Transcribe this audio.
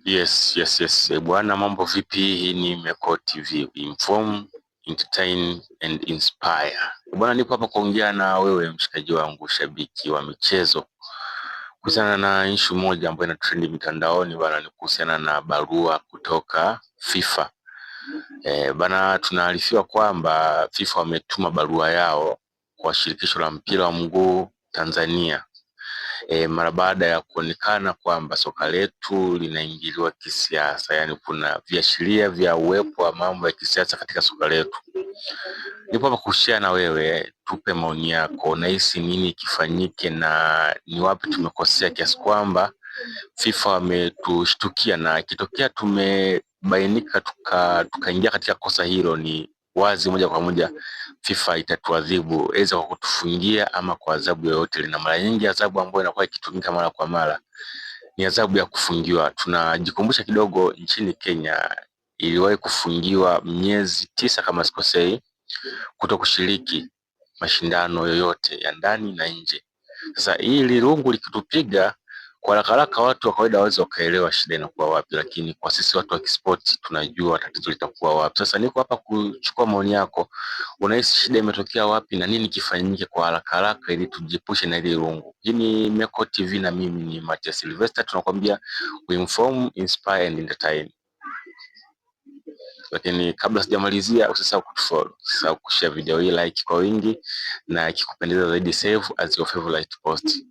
Yes. Bwana, mambo vipi? Hii ni Meko TV, inform, entertain and inspire. Bwana, nipo hapa kuongea na wewe mshikaji wangu, shabiki wa michezo, kuhusiana na issue moja ambayo ina trend mitandaoni bwana, ni kuhusiana na barua kutoka FIFA. Bana, tunaarifiwa kwamba FIFA wametuma barua yao kwa shirikisho la mpira wa mguu Tanzania mara baada ya kuonekana kwamba soka letu linaingiliwa kisiasa, yani kuna viashiria vya uwepo wa mambo ya kisiasa katika soka letu. Nipo hapa kushare na wewe, tupe maoni yako, unahisi nini kifanyike na ni wapi tumekosea kiasi kwamba FIFA wametushtukia, na ikitokea tumebainika tukaingia katika kosa hilo, ni wazi moja kwa moja FIFA itatuadhibu aidha kwa kutufungia ama kwa adhabu yoyote. Na mara nyingi adhabu ambayo inakuwa ikitumika mara kwa mara ni adhabu ya kufungiwa. Tunajikumbusha kidogo, nchini Kenya iliwahi kufungiwa miezi 9 kama sikosei, kuto kushiriki mashindano yoyote ya ndani na nje. Sasa hili rungu likitupiga kwa haraka haraka, watu wa kawaida waweza wakaelewa shida inakuwa wapi, lakini kwa sisi watu wa kispoti tunajua tatizo litakuwa wapi. Sasa niko hapa kuchukua maoni yako, unahisi shida imetokea wapi na nini kifanyike kwa haraka haraka ili tujiepushe na ile rungu. Hii ni Meko TV na mimi ni Matias Sylvester, tunakwambia we inform, inspire and entertain. Lakini kabla sijamalizia, usisahau kutufollow, usisahau kushare video hii, like kwa wingi, na ikikupendeza zaidi save as your favorite post.